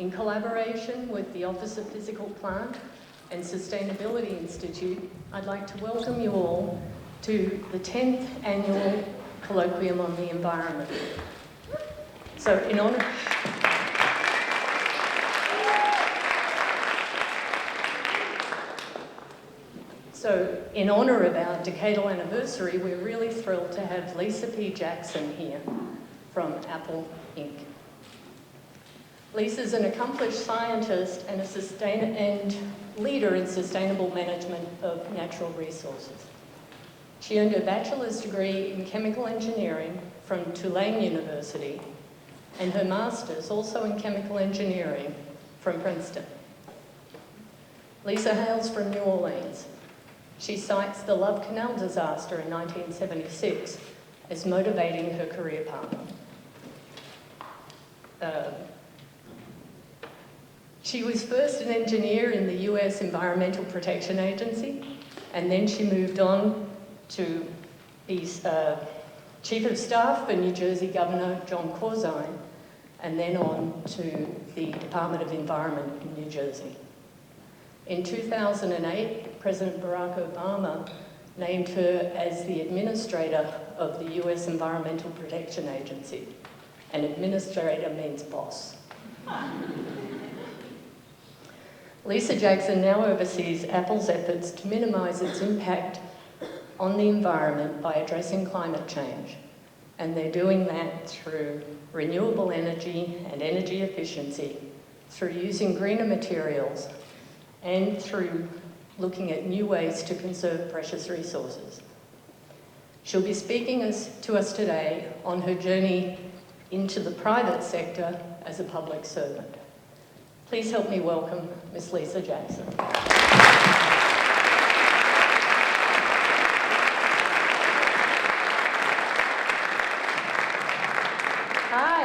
In collaboration with the Office of Physical Plant and Sustainability Institute, I'd like to welcome you all to the 10th Annual Colloquium on the Environment. So in honor of our decadal anniversary, we're really thrilled to have Lisa P. Jackson here from Apple Inc. Lisa's an accomplished scientist and and leader in sustainable management of natural resources. She earned her bachelor's degree in chemical engineering from Tulane University and her master's also in chemical engineering from Princeton. Lisa hails from New Orleans. She cites the Love Canal disaster in 1976 as motivating her career path. She was first an engineer in the US Environmental Protection Agency, and then she moved on to be Chief of Staff for New Jersey Governor John Corzine, and then on to the Department of Environment in New Jersey. In 2008, President Barack Obama named her as the administrator of the US Environmental Protection Agency. And administrator means boss. Lisa Jackson now oversees Apple's efforts to minimize its impact on the environment by addressing climate change. And they're doing that through renewable energy and energy efficiency, through using greener materials, and through looking at new ways to conserve precious resources. She'll be speaking to us today on her journey into the private sector as a public servant. Please help me welcome Ms. Lisa Jackson. Hi.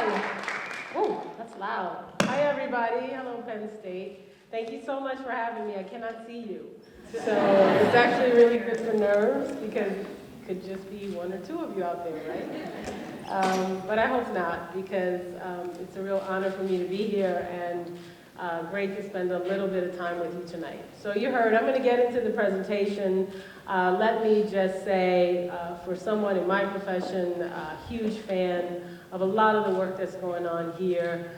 Oh, that's loud. Hi, everybody. Hello, Penn State. Thank you so much for having me. I cannot see you. So it's actually really good for nerves because it could just be one or two of you out there, right? But I hope not, because it's a real honor for me to be here and great to spend a little bit of time with you tonight. So you heard, I'm going to get into the presentation. Let me just say, for someone in my profession, a huge fan of a lot of the work that's going on here.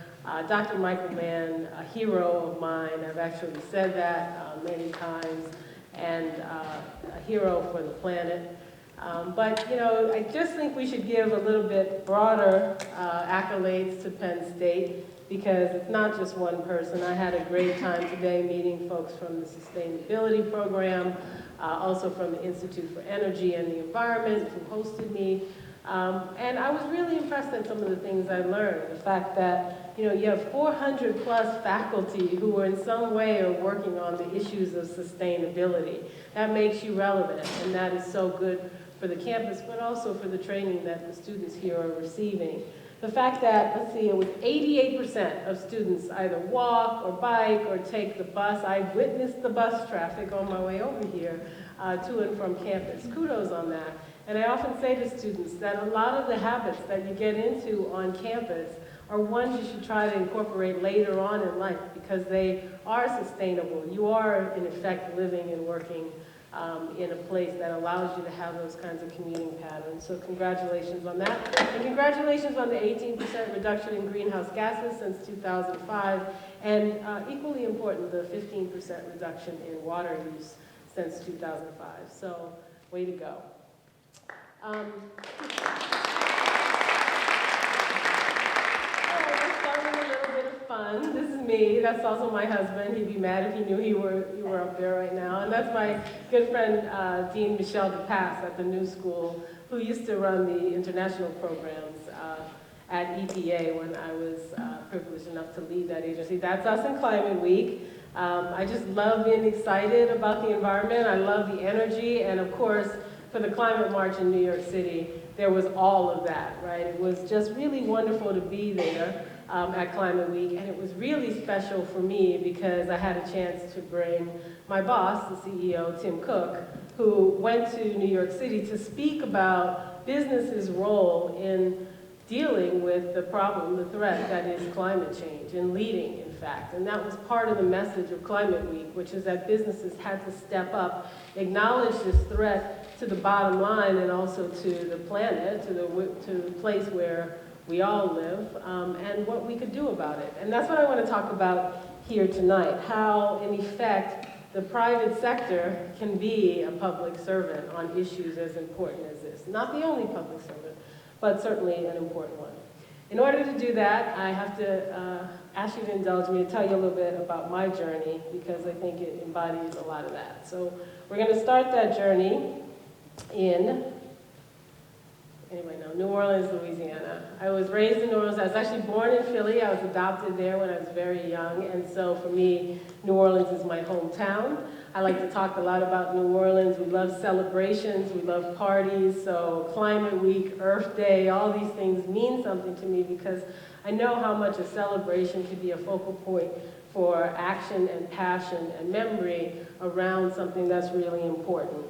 Dr. Michael Mann, a hero of mine. I've actually said that many times, and a hero for the planet. But, you know, I just think we should give a little bit broader accolades to Penn State, because it's not just one person. I had a great time today meeting folks from the sustainability program, also from the Institute for Energy and the Environment, who hosted me. And I was really impressed at some of the things I learned. The fact that, you know, you have 400 plus faculty who in some way are working on the issues of sustainability. That makes you relevant, and that is so good for the campus, but also for the training that the students here are receiving. The fact that, let's see, it was 88% of students either walk or bike or take the bus. I witnessed the bus traffic on my way over here to and from campus. Kudos on that. And I often say to students that a lot of the habits that you get into on campus are ones you should try to incorporate later on in life, because they are sustainable. You are, in effect, living and working in a place that allows you to have those kinds of commuting patterns. So congratulations on that. And congratulations on the 18% reduction in greenhouse gases since 2005. And equally important, the 15% reduction in water use since 2005. So way to go. Let's start with a little bit of fun. This is me. That's also my husband. He'd be mad if he knew you were up there right now. And that's my good friend, Dean Michelle DePass at the New School, who used to run the international programs at EPA when I was privileged enough to lead that agency. That's us in Climate Week. I just love being excited about the environment. I love the energy, and of course, for the Climate March in New York City, there was all of that, right? It was just really wonderful to be there at Climate Week, and it was really special for me because I had a chance to bring my boss, the CEO, Tim Cook, who went to New York City to speak about business's role in dealing with the problem, the threat that is climate change, and leading, in fact. And that was part of the message of Climate Week, which is that businesses had to step up, acknowledge this threat to the bottom line and also to the planet, to the place where we all live, and what we could do about it. And that's what I want to talk about here tonight, how, in effect, the private sector can be a public servant on issues as important as this. Not the only public servant, but certainly an important one. In order to do that, I have to ask you to indulge me to tell you a little bit about my journey, because I think it embodies a lot of that. So we're going to start that journey in, anybody know, New Orleans, Louisiana. I was raised in New Orleans. I was actually born in Philly. I was adopted there when I was very young, and so for me, New Orleans is my hometown. I like to talk a lot about New Orleans. We love celebrations, we love parties, so Climate Week, Earth Day, all these things mean something to me because I know how much a celebration can be a focal point for action and passion and memory around something that's really important.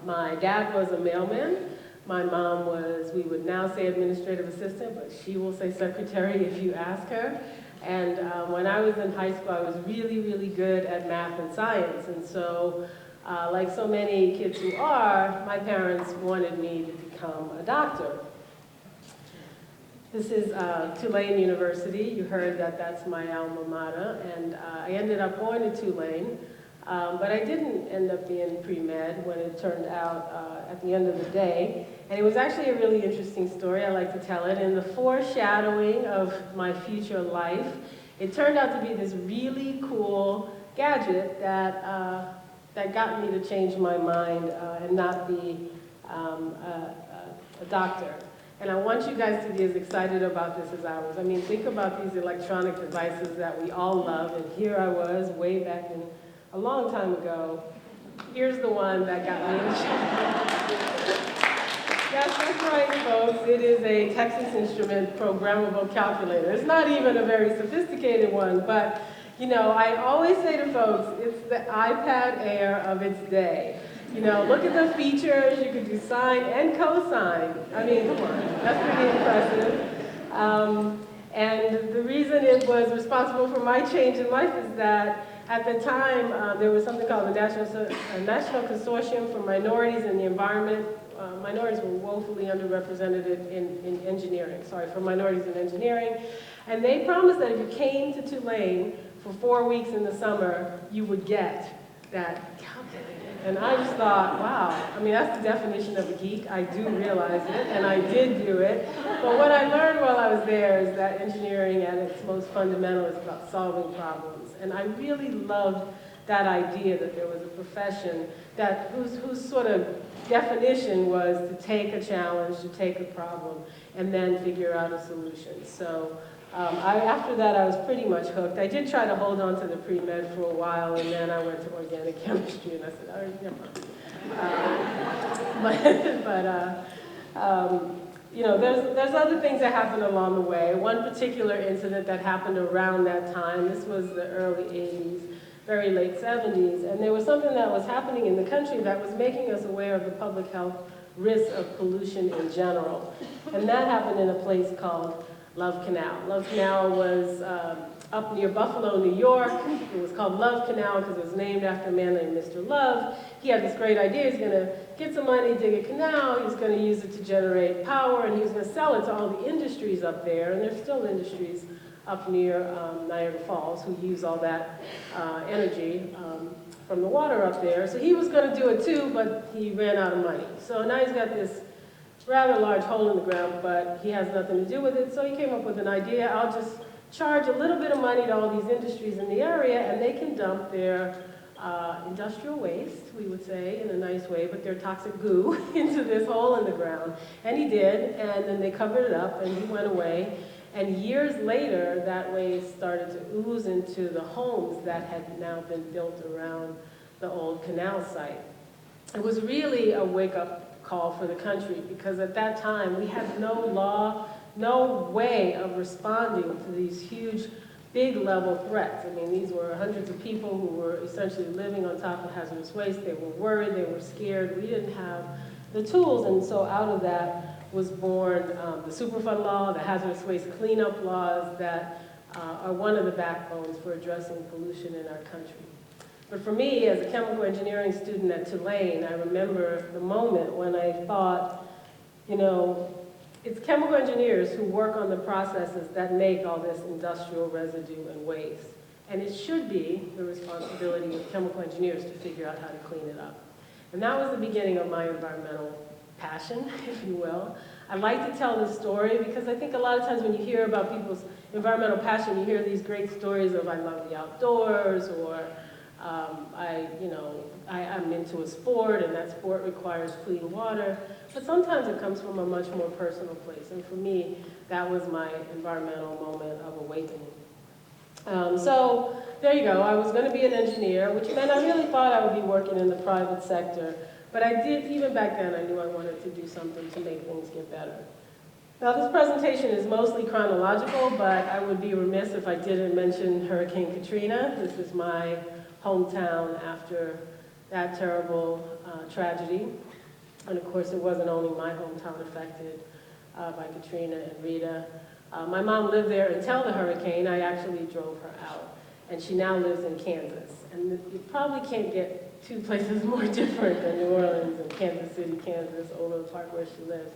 My dad was a mailman. My mom was, we would now say administrative assistant, but she will say secretary if you ask her. And when I was in high school, I was really, really good at math and science. And so, like so many kids who are, my parents wanted me to become a doctor. This is Tulane University. You heard that that's my alma mater. And I ended up going to Tulane. But I didn't end up being pre-med when it turned out at the end of the day. And it was actually a really interesting story. I like to tell it. In the foreshadowing of my future life, it turned out to be this really cool gadget that, that got me to change my mind and not be a doctor. And I want you guys to be as excited about this as I was. I mean, think about these electronic devices that we all love. And here I was, way back in a long time ago. Here's the one that got me in trouble. Yes, that's right, folks. It is a Texas Instrument programmable calculator. It's not even a very sophisticated one, but you know, I always say to folks, it's the iPad Air of its day. You know, look at the features. You can do sine and cosine. I mean, come on, that's pretty impressive. And the reason it was responsible for my change in life is that at the time, there was something called the National Consortium for Minorities in the Environment. Minorities were woefully underrepresented in engineering, for minorities in engineering. And they promised that if you came to Tulane for 4 weeks in the summer, you would get that calculator. And I just thought, wow, I mean, that's the definition of a geek. I do realize it, and I did do it. But what I learned while I was there is that engineering at its most fundamental is about solving problems. And I really loved that idea that there was a profession that whose sort of definition was to take a challenge, to take a problem, and then figure out a solution. So after that, I was pretty much hooked. I did try to hold on to the pre-med for a while, and then I went to organic chemistry, and I said, oh, never mind. You know, there's other things that happened along the way. One particular incident that happened around that time, this was the early 80s, very late 70s, and there was something that was happening in the country that was making us aware of the public health risks of pollution in general. And that happened in a place called Love Canal. Love Canal was up near Buffalo, New York. It was called Love Canal because it was named after a man named Mr. Love. He had this great idea. He's going to get some money, dig a canal. He's going to use it to generate power, and he was going to sell it to all the industries up there. And there's still industries up near Niagara Falls who use all that energy from the water up there. So he was going to do it too, but he ran out of money. So now he's got this rather large hole in the ground, but he has nothing to do with it. So he came up with an idea. I'll just charge a little bit of money to all these industries in the area, and they can dump their industrial waste, we would say, in a nice way, but their toxic goo into this hole in the ground. And he did, and then they covered it up, and he went away. And years later, that waste started to ooze into the homes that had now been built around the old canal site. It was really a wake-up call for the country, because at that time, we had no law, no way of responding to these huge, big-level threats. I mean, these were hundreds of people who were essentially living on top of hazardous waste. They were worried, they were scared. We didn't have the tools, and so out of that was born the Superfund law, the hazardous waste cleanup laws that are one of the backbones for addressing pollution in our country. But for me, as a chemical engineering student at Tulane, I remember the moment when I thought, you know, it's chemical engineers who work on the processes that make all this industrial residue and waste. And it should be the responsibility of chemical engineers to figure out how to clean it up. And that was the beginning of my environmental passion, if you will. I like to tell this story because I think a lot of times when you hear about people's environmental passion, you hear these great stories of I love the outdoors, or I'm into a sport and that sport requires clean water. But sometimes it comes from a much more personal place. And for me, that was my environmental moment of awakening. So there you go. I was going to be an engineer, which meant I really thought I would be working in the private sector. But I did, even back then, I knew I wanted to do something to make things get better. Now, this presentation is mostly chronological, but I would be remiss if I didn't mention Hurricane Katrina. This is my hometown after that terrible tragedy. And of course, it wasn't only my hometown affected by Katrina and Rita. My mom lived there until the hurricane. I actually drove her out. And she now lives in Kansas. And you probably can't get two places more different than New Orleans and Kansas City, Kansas, over the park where she lives.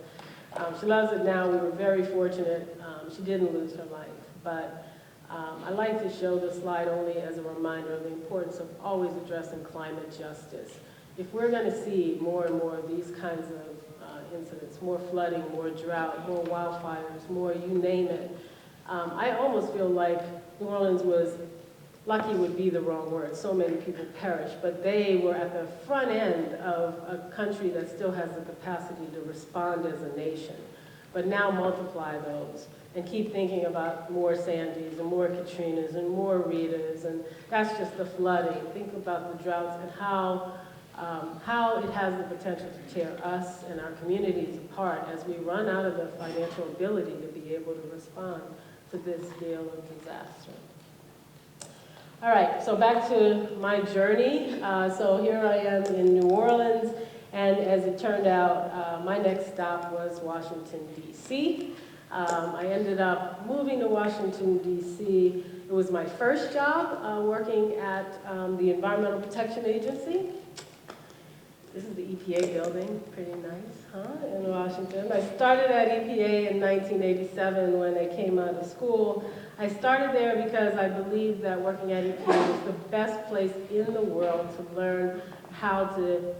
She loves it now. We were very fortunate. She didn't lose her life. But I like to show this slide only as a reminder of the importance of always addressing climate justice. If we're going to see more and more of these kinds of incidents, more flooding, more drought, more wildfires, more you name it, I almost feel like New Orleans was, lucky would be the wrong word, so many people perished, but they were at the front end of a country that still has the capacity to respond as a nation. But now multiply those and keep thinking about more Sandys and more Katrinas and more Ritas, and that's just the flooding. Think about the droughts and how it has the potential to tear us and our communities apart as we run out of the financial ability to be able to respond to this scale of disaster. All right, so back to my journey. So here I am in New Orleans, and as it turned out, my next stop was Washington, D.C. I ended up moving to Washington, D.C. It was my first job working at the Environmental Protection Agency. This is the EPA building, pretty nice, huh, in Washington. I started at EPA in 1987 when I came out of school. I started there because I believed that working at EPA was the best place in the world to learn how to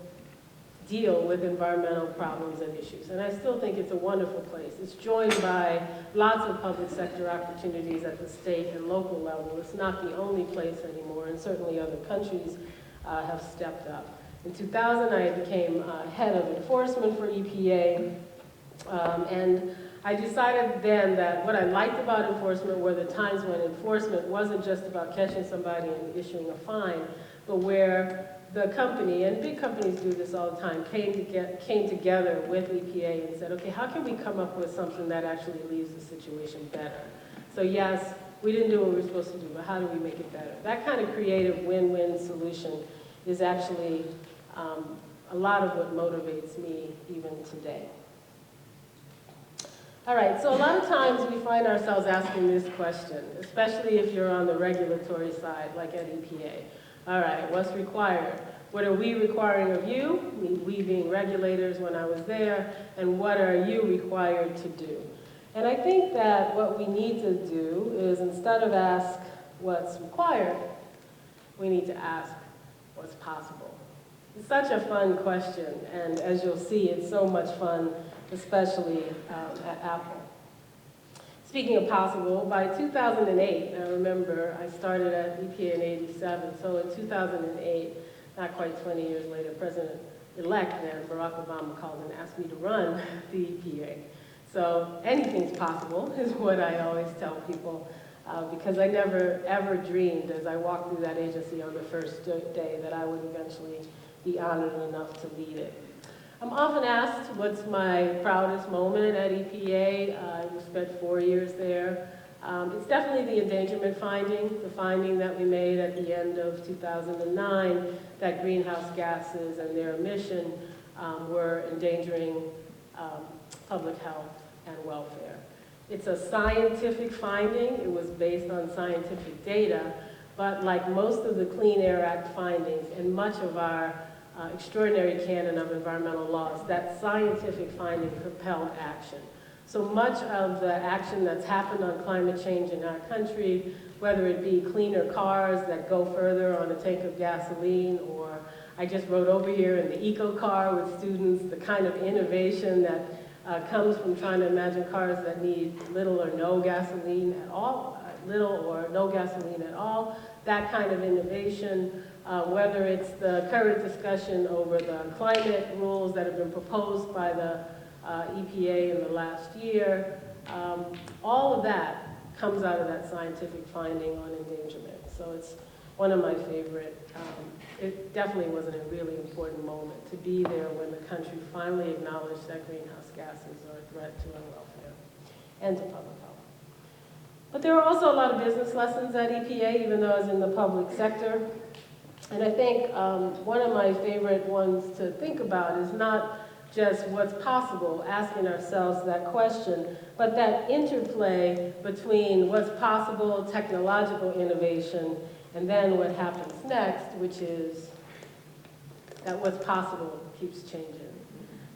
deal with environmental problems and issues. And I still think it's a wonderful place. It's joined by lots of public sector opportunities at the state and local level. It's not the only place anymore, and certainly other countries have stepped up. In 2000, I became head of enforcement for EPA, and I decided then that what I liked about enforcement were the times when enforcement wasn't just about catching somebody and issuing a fine, but where the company, and big companies do this all the time, came together with EPA and said, okay, how can we come up with something that actually leaves the situation better? So yes, we didn't do what we were supposed to do, but how do we make it better? That kind of creative win-win solution is actually a lot of what motivates me even today. All right, so a lot of times we find ourselves asking this question, especially if you're on the regulatory side, like at EPA. All right, what's required? What are we requiring of you, we being regulators when I was there, and what are you required to do? And I think that what we need to do is, instead of ask what's required, we need to ask what's possible. It's such a fun question, and as you'll see, it's so much fun, especially at Apple. Speaking of possible, by 2008, I remember I started at EPA in '87, so in 2008, not quite 20 years later, President-elect then, Barack Obama, called and asked me to run the EPA. So anything's possible is what I always tell people, because I never ever dreamed as I walked through that agency on the first day that I would eventually be honored enough to lead it. I'm often asked what's my proudest moment at EPA. I spent 4 years there. It's definitely the endangerment finding, the finding that we made at the end of 2009 that greenhouse gases and their emission were endangering public health and welfare. It's a scientific finding. It was based on scientific data, but like most of the Clean Air Act findings and much of our extraordinary canon of environmental laws, that scientific finding propelled action. So much of the action that's happened on climate change in our country, whether it be cleaner cars that go further on a tank of gasoline, or I just rode over here in the eco car with students, the kind of innovation that comes from trying to imagine cars that need little or no gasoline at all, that kind of innovation, whether it's the current discussion over the climate rules that have been proposed by the EPA in the last year, all of that comes out of that scientific finding on endangerment. So it's one of my favorite. It definitely was a really important moment to be there when the country finally acknowledged that greenhouse gases are a threat to our welfare and to public health. But there are also a lot of business lessons at EPA, even though I was in the public sector. And I think one of my favorite ones to think about is not just what's possible, asking ourselves that question, but that interplay between what's possible, technological innovation, and then what happens next, which is that what's possible keeps changing.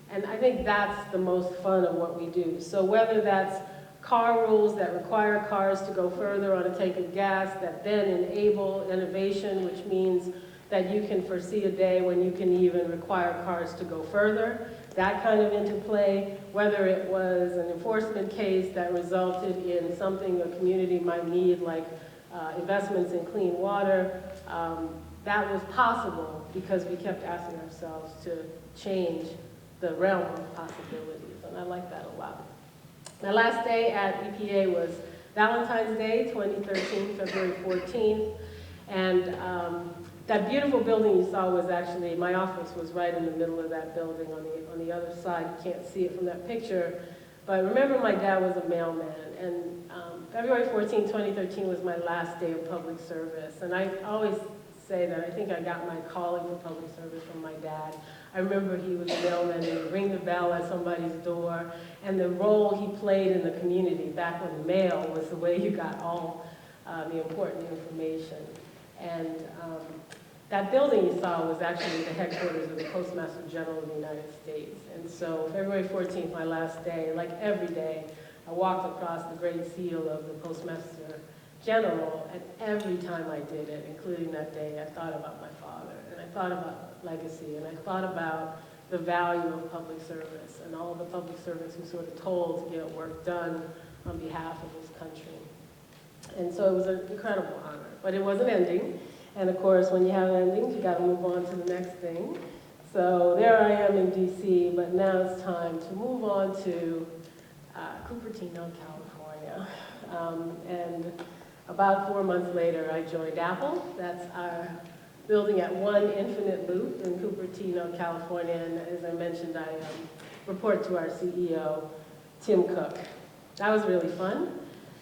And I think that's the most fun of what we do. So whether that's car rules that require cars to go further on a tank of gas that then enable innovation, which means that you can foresee a day when you can even require cars to go further, that kind of interplay, whether it was an enforcement case that resulted in something a community might need, like investments in clean water, that was possible because we kept asking ourselves to change the realm of possibilities, and I like that a lot. My last day at EPA was Valentine's Day, 2013, February 14th, and that beautiful building you saw was actually, my office was right in the middle of that building on the other side. You can't see it from that picture, but remember my dad was a mailman, and February 14, 2013 was my last day of public service, and I always say that I think I got my calling for public service from my dad. I remember he was a mailman, and he would ring the bell at somebody's door, and the role he played in the community back when mail was the way you got all the important information. And that building you saw was actually the headquarters of the Postmaster General of the United States. And so February 14th, my last day, like every day, I walked across the great seal of the Postmaster General, and every time I did it, including that day, I thought about my father, and I thought about legacy, and I thought about the value of public service and all the public servants who sort of told to get work done on behalf of this country. And so it was an incredible honor, but it wasn't ending. And of course, when you have endings, you got to move on to the next thing. So there I am in DC, but now it's time to move on to Cupertino, California. And about 4 months later, I joined Apple. That's our building at 1 Infinite Loop in Cupertino, California. And as I mentioned, I report to our CEO, Tim Cook. That was really fun.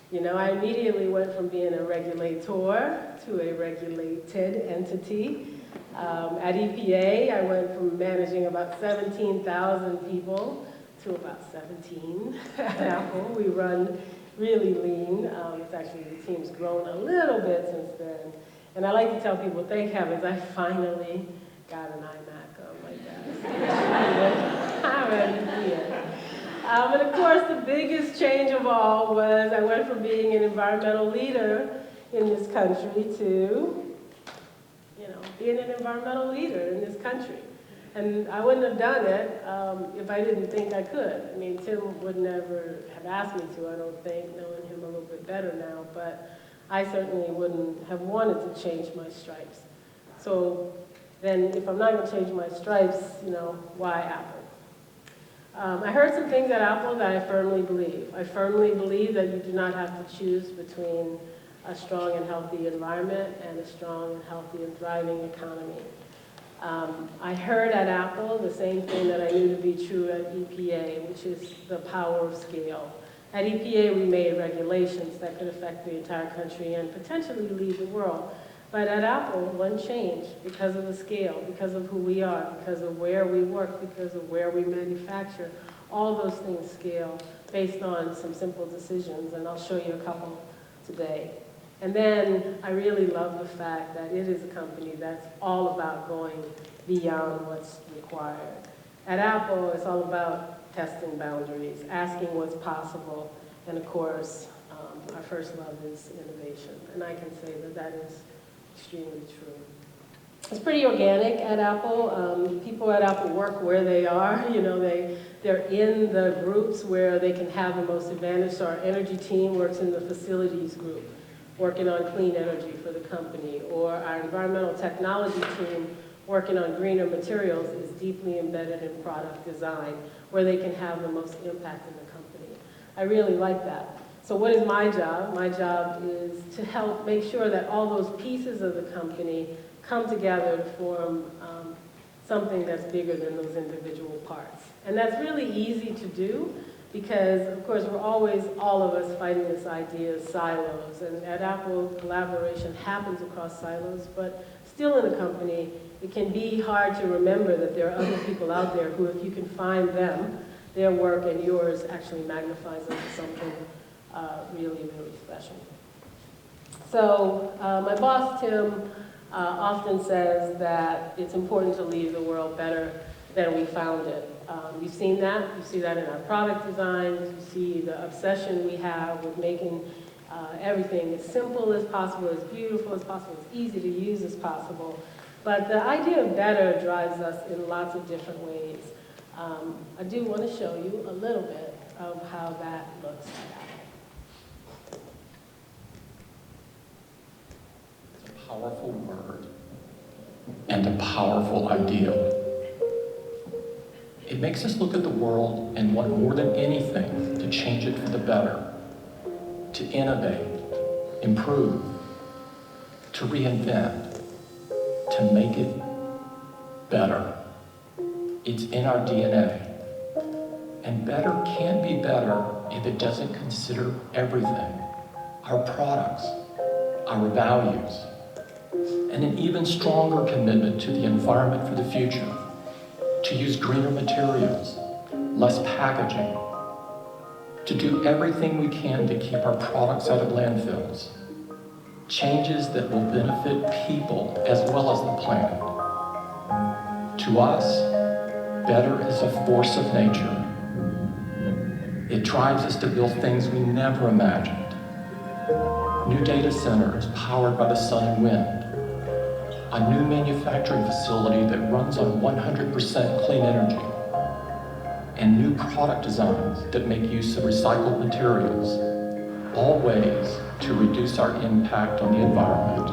You know, I immediately went from being a regulator to a regulated entity. At EPA, I went from managing about 17,000 people to about 17 at Apple. We run really lean. It's actually, the team's grown a little bit since then. And I like to tell people, thank heavens, I finally got an iMac on my desk. I'm ready to see it. And of course, the biggest change of all was I went from being an environmental leader in this country to, being an environmental leader in this country. And I wouldn't have done it if I didn't think I could. I mean, Tim would never have asked me to, I don't think, knowing him a little bit better now, but I certainly wouldn't have wanted to change my stripes. So then if I'm not going to change my stripes, why Apple? I heard some things at Apple that I firmly believe. I firmly believe that you do not have to choose between a strong and healthy environment and a strong and healthy and thriving economy. I heard at Apple the same thing that I knew to be true at EPA, which is the power of scale. At EPA, we made regulations that could affect the entire country and potentially lead the world. But at Apple, one changed because of the scale, because of who we are, because of where we work, because of where we manufacture. all those things scale based on some simple decisions, and I'll show you a couple today. And then I really love the fact that it is a company that's all about going beyond what's required. At Apple, it's all about testing boundaries, asking what's possible, and of course, our first love is innovation. And I can say that that is extremely true. It's pretty organic at Apple. People at Apple work where they are. You know, they're in the groups where they can have the most advantage. So our energy team works in the facilities group, working on clean energy for the company. Or our environmental technology team working on greener materials is deeply embedded in product design, where they can have the most impact in the company. I really like that. So what is my job? My job is to help make sure that all those pieces of the company come together to form something that's bigger than those individual parts. And that's really easy to do because, of course, we're always, all of us, fighting this idea of silos. And at Apple, collaboration happens across silos, but still in a company, it can be hard to remember that there are other people out there who, if you can find them, their work and yours actually magnifies into something really, really special. So my boss, Tim, often says that it's important to leave the world better than we found it. You've seen that. You see that in our product designs. You see the obsession we have with making everything as simple as possible, as beautiful as possible, as easy to use as possible. But the idea of better drives us in lots of different ways. I do want to show you a little bit of how that looks at Apple. Powerful word and a powerful ideal. It makes us look at the world and want more than anything to change it for the better, to innovate, improve, to reinvent, to make it better. It's in our DNA. And better can't be better if it doesn't consider everything, our products, our values, and an even stronger commitment to the environment for the future, to use greener materials, less packaging, to do everything we can to keep our products out of landfills, changes that will benefit people as well as the planet. To us, better is a force of nature. It drives us to build things we never imagined. New data centers powered by the sun and wind. A new manufacturing facility that runs on 100% clean energy. And new product designs that make use of recycled materials. All ways to reduce our impact on the environment.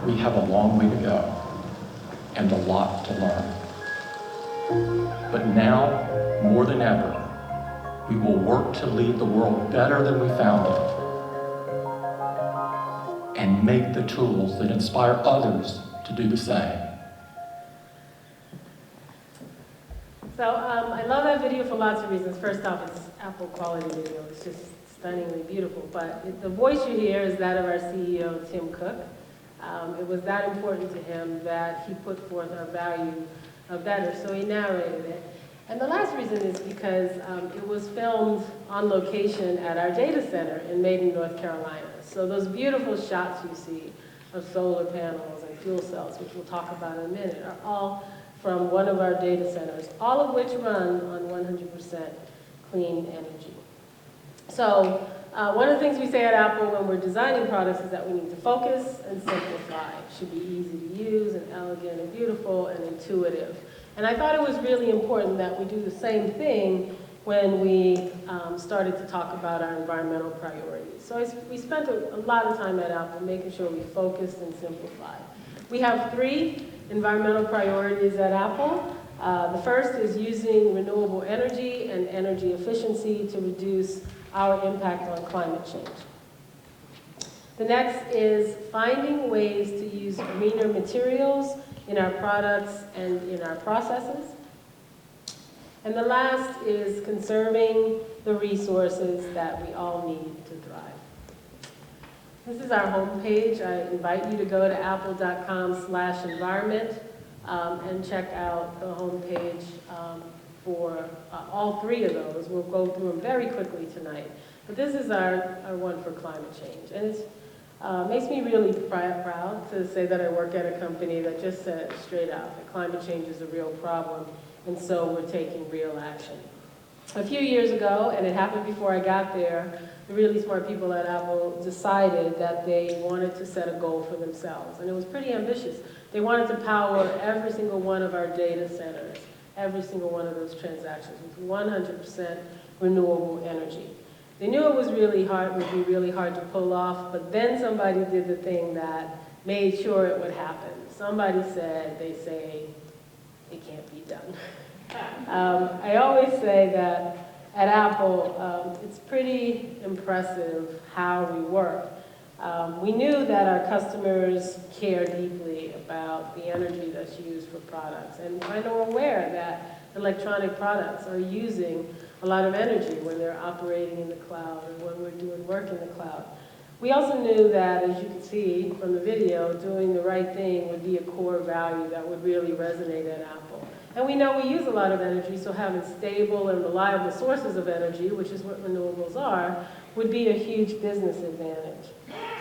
We have a long way to go and a lot to learn. But now, more than ever, we will work to leave the world better than we found it and make the tools that inspire others to do the same. So I love that video for lots of reasons. First off, it's Apple quality video. It's just stunningly beautiful. But the voice you hear is that of our CEO, Tim Cook. It was that important to him that he put forth our value of better, so he narrated it. And the last reason is because it was filmed on location at our data center in Maiden, North Carolina. So those beautiful shots you see of solar panels and fuel cells, which we'll talk about in a minute, are all from one of our data centers, all of which run on 100% clean energy. So one of the things we say at Apple when we're designing products is that we need to focus and simplify. It should be easy to use and elegant and beautiful and intuitive. And I thought it was really important that we do the same thing when we started to talk about our environmental priorities. So we spent a lot of time at Apple making sure we focused and simplified. We have 3 environmental priorities at Apple. The first is using renewable energy and energy efficiency to reduce our impact on climate change. The next is finding ways to use greener materials in our products and in our processes. And the last is conserving the resources that we all need to thrive. This is our homepage. I invite you to go to apple.com/environment and check out the homepage for all three of those. We'll go through them very quickly tonight. But this is our one for climate change. And it makes me really proud to say that I work at a company that just said straight out that climate change is a real problem, and so we're taking real action. A few years ago, and it happened before I got there, the really smart people at Apple decided that they wanted to set a goal for themselves. And it was pretty ambitious. They wanted to power every single one of our data centers, every single one of those transactions with 100% renewable energy. They knew it was really hard, would be really hard to pull off, but then somebody did the thing that made sure it would happen. Somebody said, they say, it can't be done. I always say that at Apple, it's pretty impressive how we work. We knew that our customers care deeply about the energy that's used for products, and I know we're aware that electronic products are using a lot of energy when they're operating in the cloud or when we're doing work in the cloud. We also knew that, as you can see from the video, doing the right thing would be a core value that would really resonate at Apple. And we know we use a lot of energy, so having stable and reliable sources of energy, which is what renewables are, would be a huge business advantage.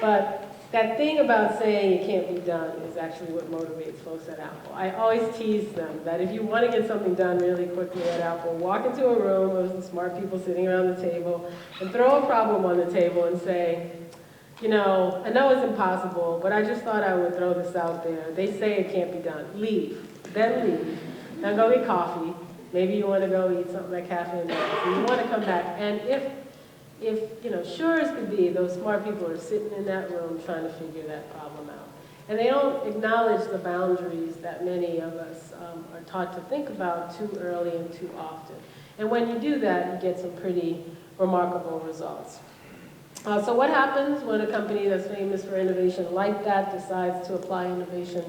But that thing about saying it can't be done is actually what motivates folks at Apple. I always tease them that if you want to get something done really quickly at Apple, walk into a room with some smart people sitting around the table and throw a problem on the table and say, you know it's impossible, but I just thought I would throw this out there. They say it can't be done. Leave. Then leave. Now go get coffee. Maybe you want to go eat something at Cafe and you want to come back. And if sure as could be, those smart people are sitting in that room trying to figure that problem out. And they don't acknowledge the boundaries that many of us are taught to think about too early and too often. And when you do that, you get some pretty remarkable results. So what happens when a company that's famous for innovation like that decides to apply innovation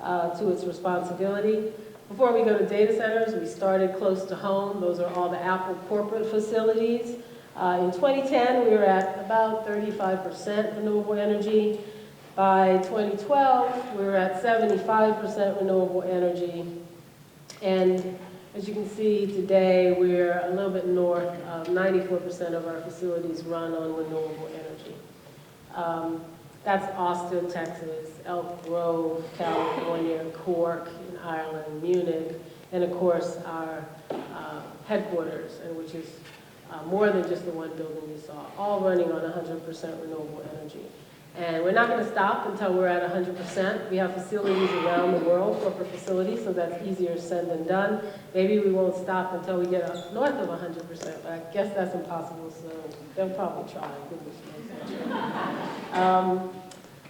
to its responsibility? Before we go to data centers, we started close to home. Those are all the Apple corporate facilities. In 2010, we were at about 35% renewable energy. By 2012, we were at 75% renewable energy. And as you can see today, we're a little bit north of 94% of our facilities run on renewable energy. That's Austin, Texas, Elk Grove, California, Cork in Ireland, Munich, and of course our headquarters, and which is more than just the one building you saw, all running on 100% renewable energy. And we're not going to stop until we're at 100%. We have facilities around the world, corporate facilities, so that's easier said than done. Maybe we won't stop until we get up north of 100%, but I guess that's impossible, so they'll probably try. Goodness knows.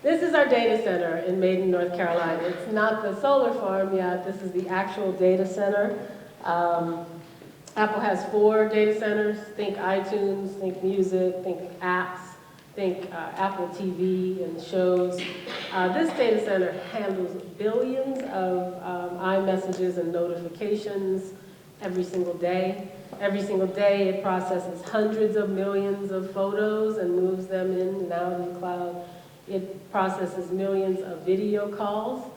This is our data center in Maiden, North Carolina. It's not the solar farm yet. This is the actual data center. Apple has 4 data centers. Think iTunes, think music, think apps, think Apple TV and shows. This data center handles billions of iMessages and notifications every single day. Every single day it processes hundreds of millions of photos and moves them in and out of the cloud. It processes millions of video calls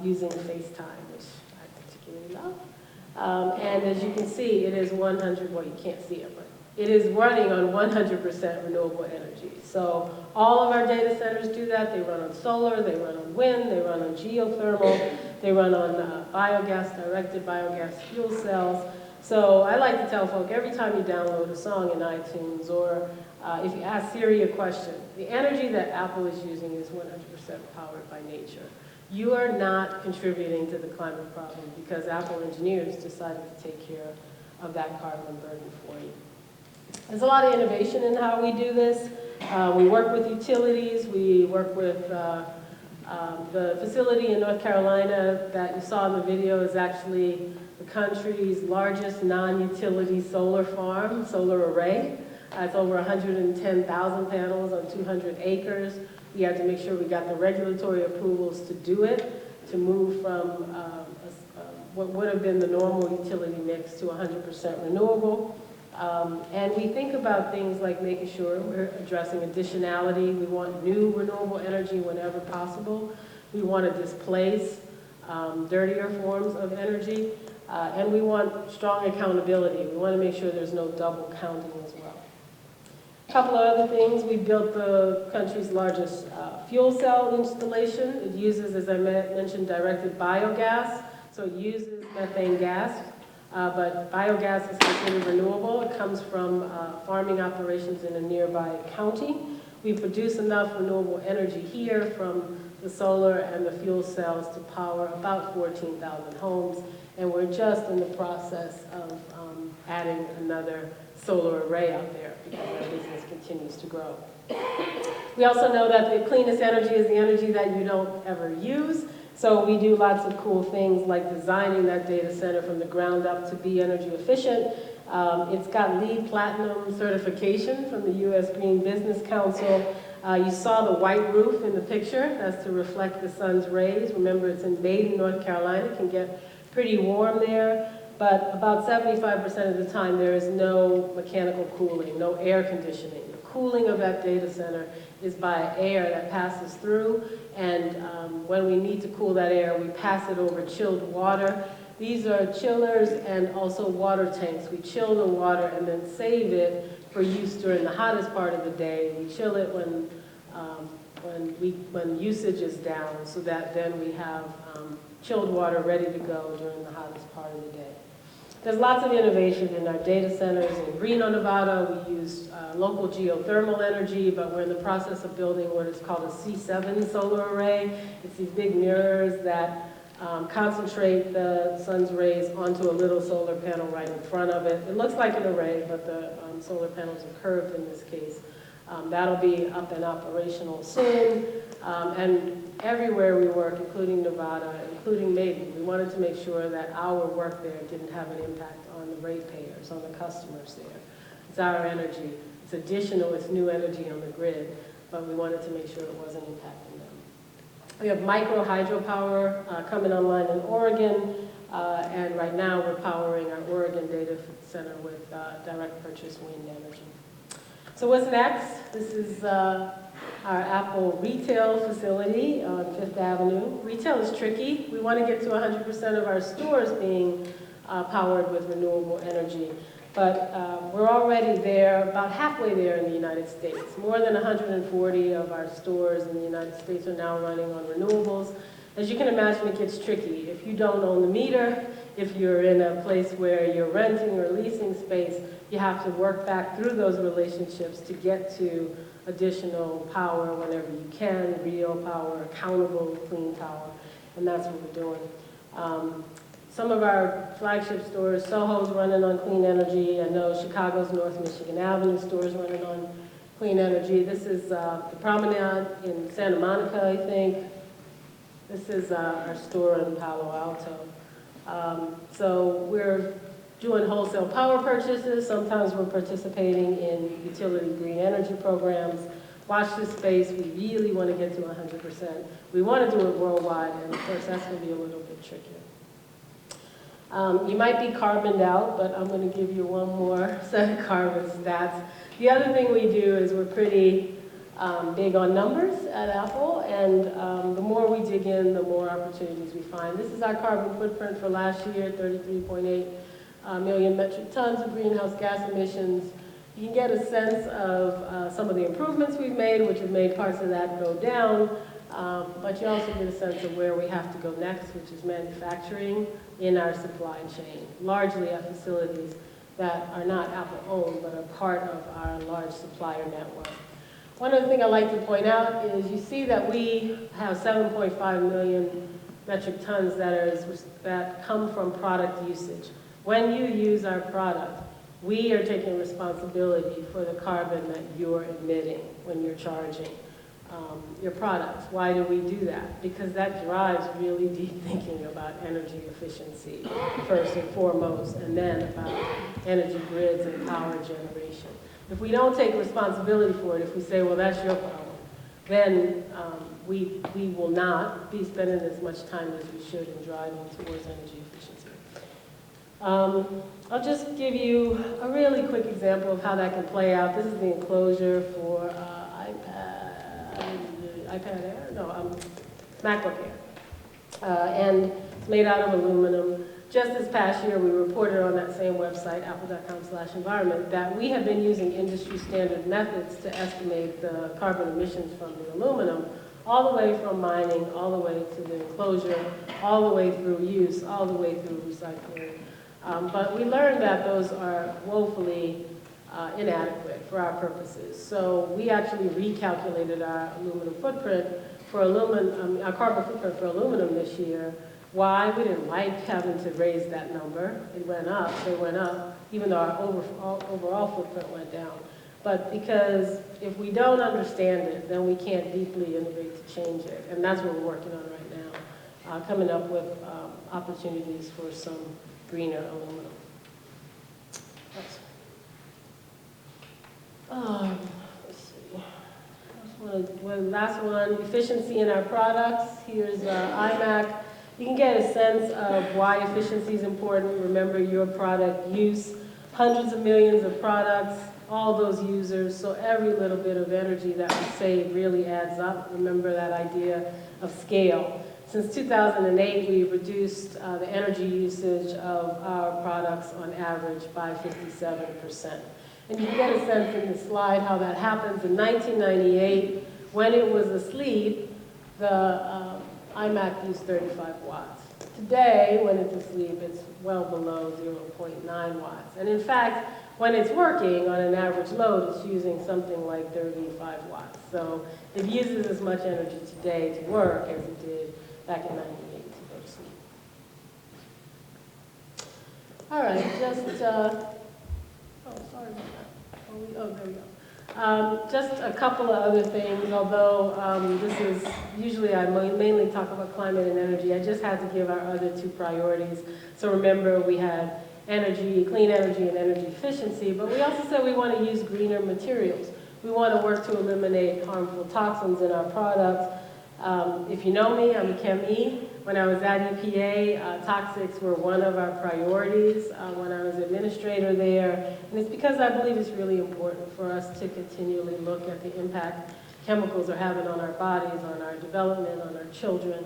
using FaceTime, which I particularly love. And as you can see, it is 100, well, you can't see it, but it is running on 100% renewable energy. So all of our data centers do that. They run on solar, they run on wind, they run on geothermal, they run on biogas, directed biogas fuel cells. So I like to tell folk every time you download a song in iTunes or if you ask Siri a question, the energy that Apple is using is 100% powered by nature. You are not contributing to the climate problem because Apple engineers decided to take care of that carbon burden for you. There's a lot of innovation in how we do this. We work with utilities. We work with the facility in North Carolina that you saw in the video is actually the country's largest non-utility solar farm, solar array. It's over 110,000 panels on 200 acres. We had to make sure we got the regulatory approvals to do it, to move from what would have been the normal utility mix to 100% renewable. And we think about things like making sure we're addressing additionality. We want new renewable energy whenever possible. We want to displace dirtier forms of energy. And we want strong accountability. We want to make sure there's no double counting as well. A couple of other things. We built the country's largest fuel cell installation. It uses, as I mentioned, directed biogas. So it uses methane gas, but biogas is considered renewable. It comes from farming operations in a nearby county. We produce enough renewable energy here from the solar and the fuel cells to power about 14,000 homes. And we're just in the process of adding another solar array out there because our business continues to grow. We also know that the cleanest energy is the energy that you don't ever use. So we do lots of cool things like designing that data center from the ground up to be energy efficient. It's got LEED Platinum certification from the U.S. Green Business Council. You saw the white roof in the picture. That's to reflect the sun's rays. Remember, it's in Baden, North Carolina. It can get pretty warm there. But about 75% of the time, there is no mechanical cooling, no air conditioning. The cooling of that data center is by air that passes through. And when we need to cool that air, we pass it over chilled water. These are chillers and also water tanks. We chill the water and then save it for use during the hottest part of the day. We chill it when usage is down so that then we have chilled water ready to go during the hottest part of the day. There's lots of innovation in our data centers. In Reno, Nevada, we use local geothermal energy, but we're in the process of building what is called a C7 solar array. It's these big mirrors that concentrate the sun's rays onto a little solar panel right in front of it. It looks like an array, but the solar panels are curved in this case. That'll be up and operational soon. And everywhere we work, including Nevada, including Maiden, we wanted to make sure that our work there didn't have an impact on the ratepayers, on the customers there. It's our energy. It's additional, it's new energy on the grid, but we wanted to make sure it wasn't impacting them. We have micro hydropower coming online in Oregon, and right now we're powering our Oregon data center with direct purchase wind energy. So what's next? This is our Apple retail facility on Fifth Avenue. Retail is tricky. We want to get to 100% of our stores being powered with renewable energy. But we're already there, about halfway there in the United States. More than 140 of our stores in the United States are now running on renewables. As you can imagine, it gets tricky. If you don't own the meter, if you're in a place where you're renting or leasing space, you have to work back through those relationships to get to additional power whenever you can, real power, accountable, clean power, and that's what we're doing. Some of our flagship stores, Soho's running on clean energy. I know Chicago's North Michigan Avenue store's running on clean energy. This is the Promenade in Santa Monica, I think. This is our store in Palo Alto. So we're doing wholesale power purchases. Sometimes we're participating in utility green energy programs. Watch this space. We really want to get to 100%. We want to do it worldwide, and of course that's going to be a little bit trickier. You might be carboned out, but I'm going to give you one more set of carbon stats. The other thing we do is we're pretty big on numbers at Apple, and the more we dig in, the more opportunities we find. This is our carbon footprint for last year, 33.8 million metric tons of greenhouse gas emissions. You can get a sense of some of the improvements we've made, which have made parts of that go down, but you also get a sense of where we have to go next, which is manufacturing in our supply chain, largely at facilities that are not Apple-owned, but are part of our large supplier network. One other thing I'd like to point out is you see that we have 7.5 million metric tons that come from product usage. When you use our product, we are taking responsibility for the carbon that you're emitting when you're charging your products. Why do we do that? Because that drives really deep thinking about energy efficiency, first and foremost, and then about energy grids and power generation. If we don't take responsibility for it, if we say, well, that's your problem, then we will not be spending as much time as we should in driving towards energy efficiency. I'll just give you a really quick example of how that can play out. This is the enclosure for iPad Air? No, MacBook Air. And it's made out of aluminum. just this past year, we reported on that same website, apple.com/environment, that we have been using industry standard methods to estimate the carbon emissions from the aluminum, all the way from mining, all the way to the enclosure, all the way through use, all the way through recycling. But we learned that those are woefully inadequate for our purposes. So we actually recalculated our aluminum footprint for aluminum, our carbon footprint for aluminum this year. Why? We didn't like having to raise that number. It went up, they went up, even though our overall footprint went down. But because if we don't understand it, then we can't deeply innovate to change it. And that's what we're working on right now, coming up with opportunities for some greener aluminum. Let's see. Last one, efficiency in our products. Here's iMac. You can get a sense of why efficiency is important. Remember your product use, hundreds of millions of products, all those users, so every little bit of energy that we save really adds up. Remember that idea of scale. Since 2008, we've reduced the energy usage of our products on average by 57%. And you can get a sense in the slide how that happens. In 1998, when it was asleep, the iMac used 35 watts. Today, when it's asleep, it's well below 0.9 watts. And in fact, when it's working on an average load, it's using something like 35 watts. So it uses as much energy today to work as it did back in 98 to go to sleep. All right, just, sorry about that. There we go. Just a couple of other things, although this is, usually I mainly talk about climate and energy, I just had to give our other two priorities. So remember, we had energy, clean energy and energy efficiency, but we also said we want to use greener materials. We want to work to eliminate harmful toxins in our products. If you know me, I'm a ChemE. When I was at EPA, toxics were one of our priorities when I was administrator there. And it's because I believe it's really important for us to continually look at the impact chemicals are having on our bodies, on our development, on our children,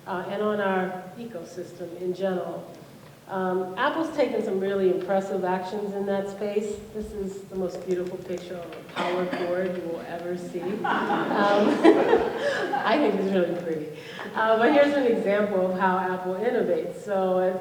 and on our ecosystem in general. Apple's taken some really impressive actions in that space. This is the most beautiful picture of a power cord you will ever see. I think it's really pretty. But here's an example of how Apple innovates. So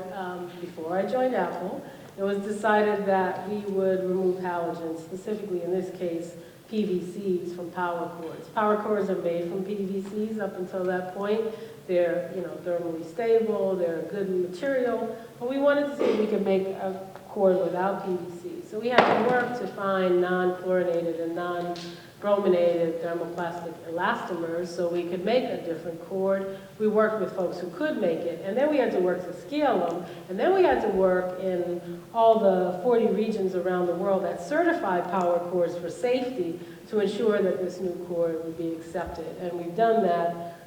before I joined Apple, it was decided that we would remove halogens, specifically in this case, PVCs from power cords. Power cords are made from PVCs up until that point. They're, thermally stable, they're a good material, but we wanted to see if we could make a cord without PVC. So we had to work to find non-chlorinated and non-brominated thermoplastic elastomers so we could make a different cord. We worked with folks who could make it, and then we had to work to scale them, and then we had to work in all the 40 regions around the world that certified power cords for safety to ensure that this new cord would be accepted. And we've done that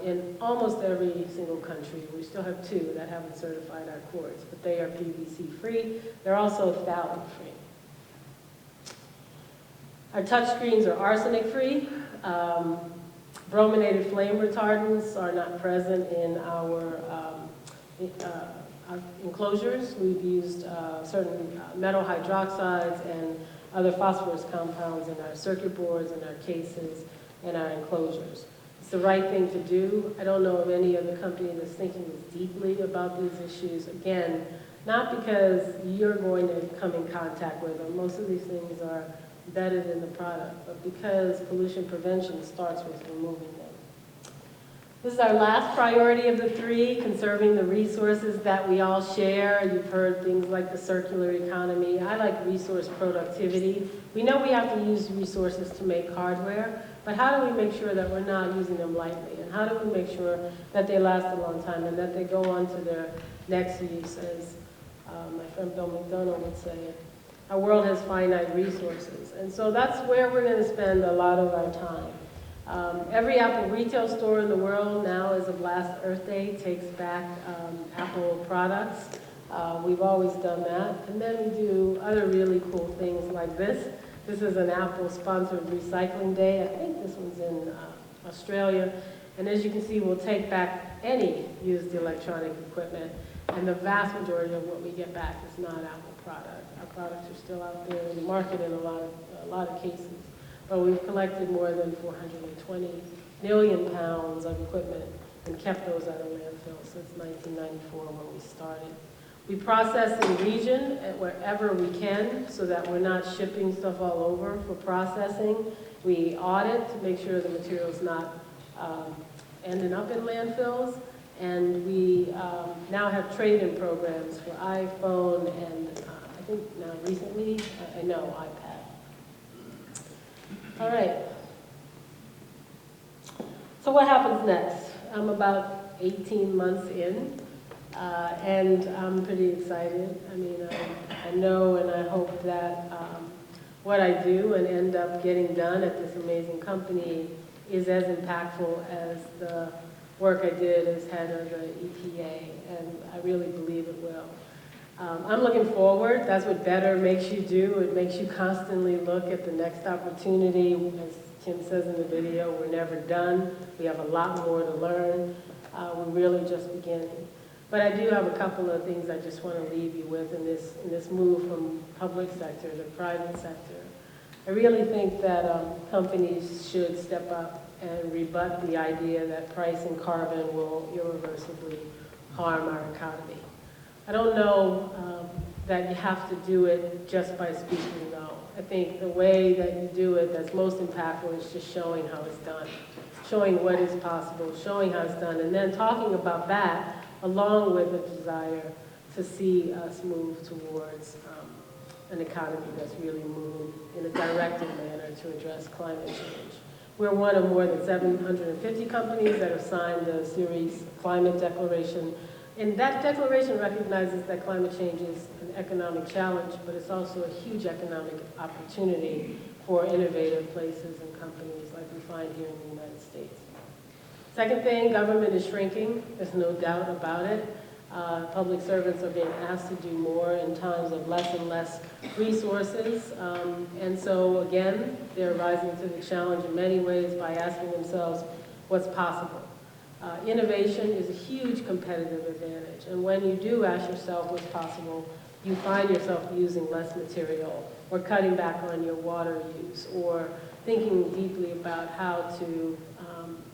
in almost every single country. We still have 2 that haven't certified our cords, but they are PVC-free. They're also phthalate-free. Our touchscreens are arsenic-free. Brominated flame retardants are not present in our enclosures. We've used certain metal hydroxides and other phosphorus compounds in our circuit boards, in our cases, and our enclosures. It's the right thing to do. I don't know of any other company that's thinking as deeply about these issues. Again, not because you're going to come in contact with them. Most of these things are embedded in the product, but because pollution prevention starts with removing them. This is our last priority of the 3, conserving the resources that we all share. You've heard things like the circular economy. I like resource productivity. We know we have to use resources to make hardware, but how do we make sure that we're not using them lightly? And how do we make sure that they last a long time and that they go on to their next use, as my friend Bill McDonough would say. Our world has finite resources. And so that's where we're going to spend a lot of our time. Every Apple retail store in the world now, as of last Earth Day, takes back Apple products. We've always done that. And then we do other really cool things like this. This is an Apple-sponsored recycling day. I think this one's in Australia. And as you can see, we'll take back any used electronic equipment. And the vast majority of what we get back is not Apple product. Our products are still out there in the market in a lot of cases. But we've collected more than 420 million pounds of equipment and kept those out of landfill since 1994 when we started. We process in region wherever we can so that we're not shipping stuff all over for processing. We audit to make sure the material's not ending up in landfills. And we now have trade-in programs for iPhone and I think now recently, iPad. All right. So what happens next? I'm about 18 months in, and I'm pretty excited. I mean, I know and I hope that what I do and end up getting done at this amazing company is as impactful as the work I did as head of the EPA, and I really believe it will. I'm looking forward. That's what better makes you do. It makes you constantly look at the next opportunity. As Kim says in the video, we're never done. We have a lot more to learn. We're really just beginning. But I do have a couple of things I just want to leave you with in this move from public sector to private sector. I really think that companies should step up and rebut the idea that pricing carbon will irreversibly harm our economy. I don't know that you have to do it just by speaking no. I think the way that you do it that's most impactful is just showing how it's done, showing what is possible, showing how it's done, and then talking about that along with a desire to see us move towards an economy that's really moving in a directed manner to address climate change. We're one of more than 750 companies that have signed the Ceres Climate Declaration. And that declaration recognizes that climate change is an economic challenge, but it's also a huge economic opportunity for innovative places and companies like we find here in the United States. Second thing, government is shrinking. There's no doubt about it. Public servants are being asked to do more in times of less and less resources. And so, again, they're rising to the challenge in many ways by asking themselves what's possible. Innovation is a huge competitive advantage. And when you do ask yourself what's possible, you find yourself using less material or cutting back on your water use or thinking deeply about how to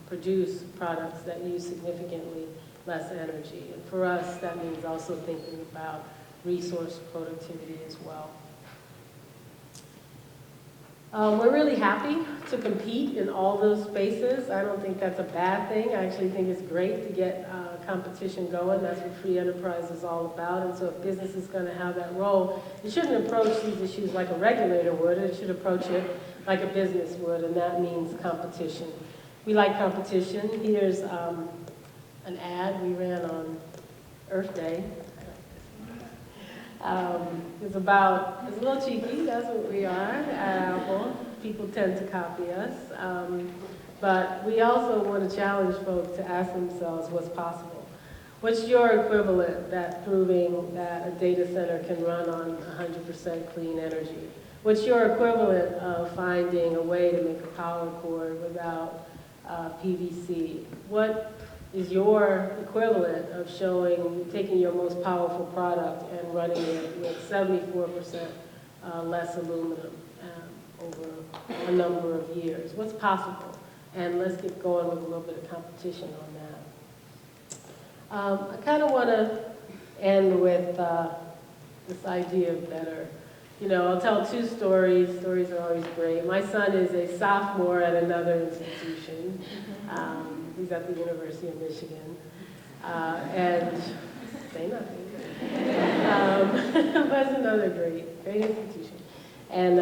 produce products that use significantly less energy. And for us, that means also thinking about resource productivity as well. We're really happy to compete in all those spaces. I don't think that's a bad thing. I actually think it's great to get competition going. That's what free enterprise is all about. And so if business is going to have that role, it shouldn't approach these issues like a regulator would. It should approach it like a business would, and that means competition. We like competition. Here's an ad we ran on Earth Day. It's a little cheeky, that's what we are at Apple. People tend to copy us. But we also want to challenge folks to ask themselves what's possible. What's your equivalent that proving that a data center can run on 100% clean energy? What's your equivalent of finding a way to make a power cord without PVC? What is your equivalent of taking your most powerful product and running it with 74% less aluminum over a number of years? What's possible? And let's get going with a little bit of competition on that. I kind of want to end with this idea of better. You know, I'll tell two stories. Stories are always great. My son is a sophomore at another institution. He's at the University of Michigan. And say nothing. But it's another great institution. And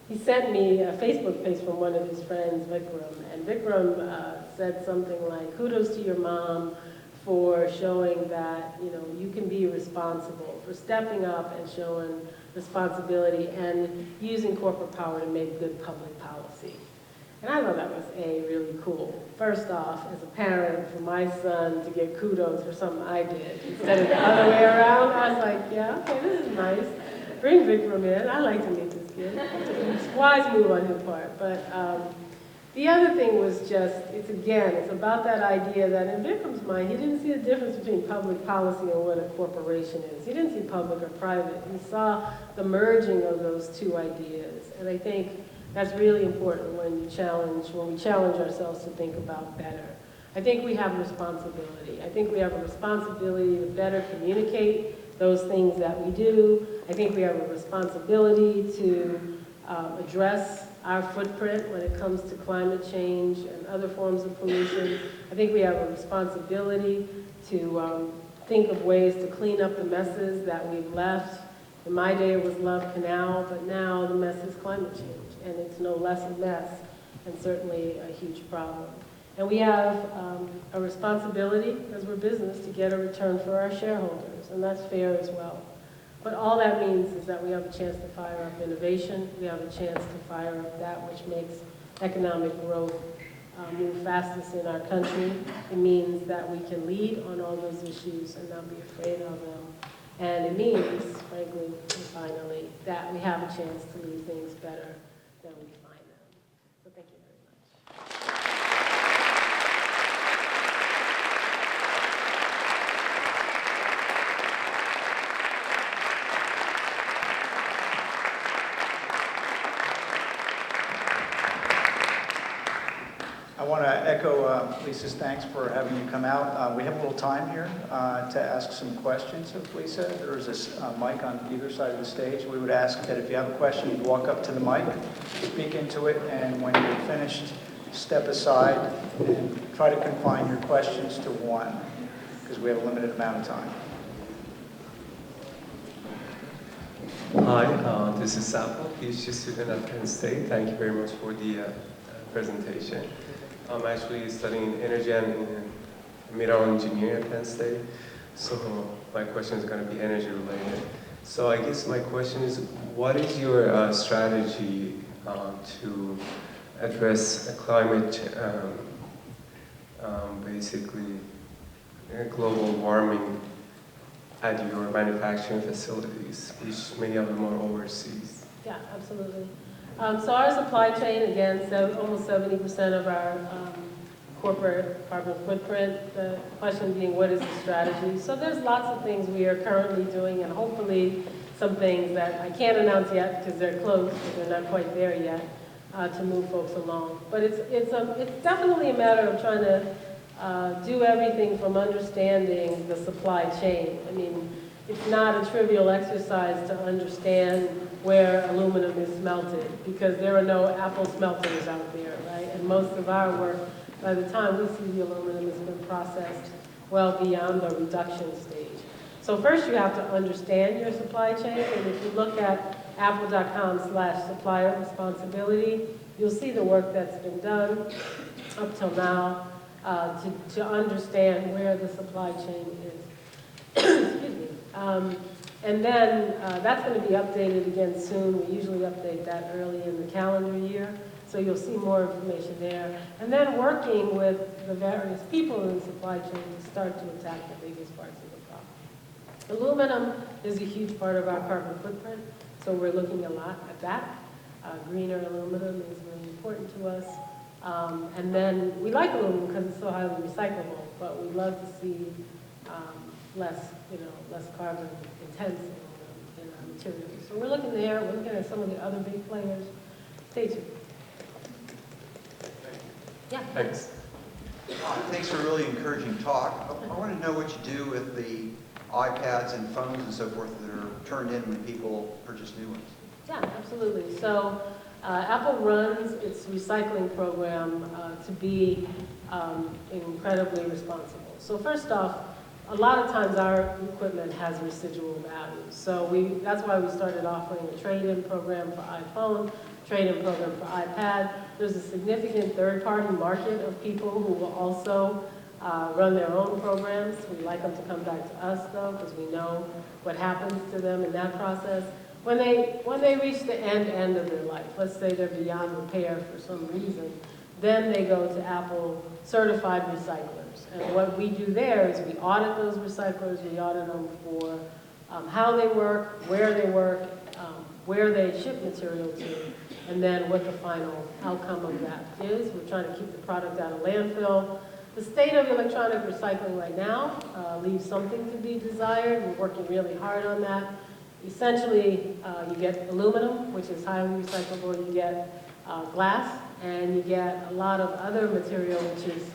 he sent me a Facebook post from one of his friends, Vikram. And Vikram said something like, kudos to your mom for showing that, you know, you can be responsible, for stepping up and showing responsibility and using corporate power to make good public policy. And I thought that was really cool. First off, as a parent, for my son to get kudos for something I did instead of the other way around, I was like, yeah, okay, this is nice. Bring Vikram in. I like to meet this kid. It's a wise move on his part. But The other thing was just, it's about that idea that in Vikram's mind, he didn't see a difference between public policy and what a corporation is. He didn't see public or private. He saw the merging of those two ideas. And I think that's really important when we challenge ourselves to think about better. I think we have a responsibility. I think we have a responsibility to better communicate those things that we do. I think we have a responsibility to address our footprint when it comes to climate change and other forms of pollution. I think we have a responsibility to think of ways to clean up the messes that we've left. In my day it was Love Canal, but now the mess is climate change, and it's no less a mess, and certainly a huge problem. And we have a responsibility, as we're business, to get a return for our shareholders, and that's fair as well. But all that means is that we have a chance to fire up innovation. We have a chance to fire up that which makes economic growth move fastest in our country. It means that we can lead on all those issues and not be afraid of them. And it means, frankly, and finally, that we have a chance to leave things better than we find them. So thank you very much. I want to echo Lisa's thanks for having you come out. We have a little time here to ask some questions of Lisa. There is a mic on either side of the stage. We would ask that if you have a question, you walk up to the mic, speak into it, and when you're finished, step aside and try to confine your questions to one, because we have a limited amount of time. Hi, this is Apple, PhD student at Penn State. Thank you very much for the presentation. I'm actually studying energy and mineral engineering at Penn State, so my question is going to be energy related. So I guess my question is, what is your strategy to address climate, basically global warming at your manufacturing facilities, which many of them are overseas? Yeah, absolutely. So our supply chain, again, almost 70% of our corporate carbon footprint. The question being, what is the strategy? So there's lots of things we are currently doing, and hopefully some things that I can't announce yet because they're close, but they're not quite there yet, to move folks along. But it's definitely a matter of trying to do everything from understanding the supply chain. I mean, it's not a trivial exercise to understand where aluminum is smelted, because there are no Apple smelters out there, right? And most of our work, by the time we see the aluminum, has been processed well beyond the reduction stage. So first you have to understand your supply chain, and if you look at apple.com/supplier responsibility, you'll see the work that's been done up till now to understand where the supply chain is. Excuse me. And then that's going to be updated again soon. We usually update that early in the calendar year, so you'll see more information there. And then working with the various people in the supply chain to start to attack the biggest parts of the problem. Aluminum is a huge part of our carbon footprint, so we're looking a lot at that. Greener aluminum is really important to us. And then we like aluminum because it's so highly recyclable, but we love to see less carbon intense in our materials. So we're looking there, we're looking at some of the other big players. Stay tuned. Yeah. Thanks. Thanks for a really encouraging talk. I want to know what you do with the iPads and phones and so forth that are turned in when people purchase new ones. Yeah, absolutely. So Apple runs its recycling program to be incredibly responsible. So first off, a lot of times our equipment has residual value. So that's why we started offering a trade-in program for iPhone, trade-in program for iPad. There's a significant third-party market of people who will also run their own programs. We like them to come back to us, though, because we know what happens to them in that process. When they reach the end of their life, let's say they're beyond repair for some reason, then they go to Apple certified recyclers. And what we do there is we audit those recyclers, we audit them for how they work, where they ship material to, and then what the final outcome of that is. We're trying to keep the product out of landfill. The state of electronic recycling right now leaves something to be desired. We're working really hard on that. Essentially, you get aluminum, which is highly recyclable, you get glass, and you get a lot of other material, which is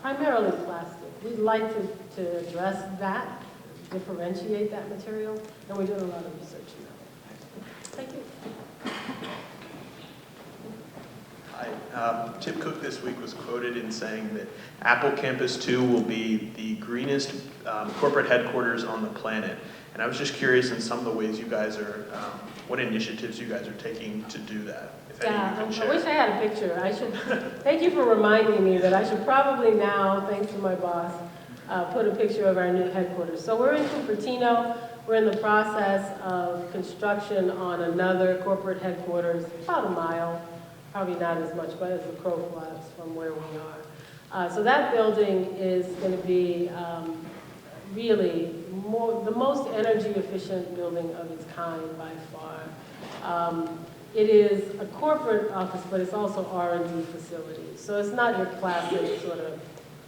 primarily plastic. We'd like to address that, differentiate that material, and we're doing a lot of research in that. Thank you. Hi. Tim Cook this week was quoted in saying that Apple Campus 2 will be the greenest corporate headquarters on the planet. And I was just curious in some of the ways you guys are, what initiatives you guys are taking to do that, if any you can share. I wish I had a picture. Thank you for reminding me that I should probably now, thanks to my boss, put a picture of our new headquarters. So we're in Cupertino. We're in the process of construction on another corporate headquarters, about a mile, probably not as much, but as the crow flies from where we are. So that building is going to be really the most energy efficient building of its kind by far. It is a corporate office, but it's also R&D facility. So it's not your classic sort of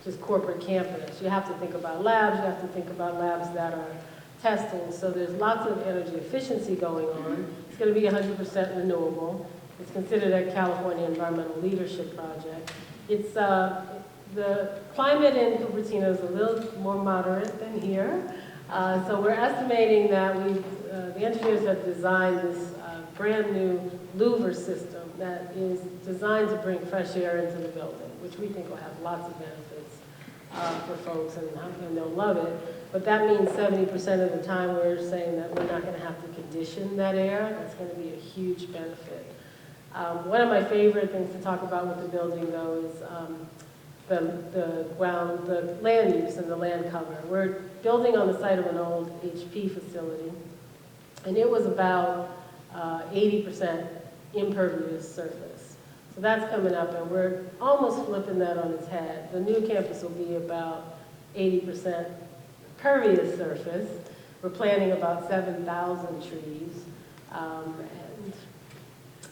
just corporate campus. You have to think about labs, you have to think about labs that are testing. So there's lots of energy efficiency going on. It's going to be 100% renewable. It's considered a California Environmental Leadership Project. It's the climate in Cupertino is a little more moderate than here. So we're estimating that the engineers have designed this brand new louver system that is designed to bring fresh air into the building, which we think will have lots of benefits for folks, and they'll love it. But that means 70% of the time we're saying that we're not going to have to condition that air. That's going to be a huge benefit. One of my favorite things to talk about with the building, though, is the land use and the land cover. We're building on the site of an old HP facility, and it was about 80% impervious surface. So that's coming up, and we're almost flipping that on its head. The new campus will be about 80% pervious surface. We're planting about 7,000 trees,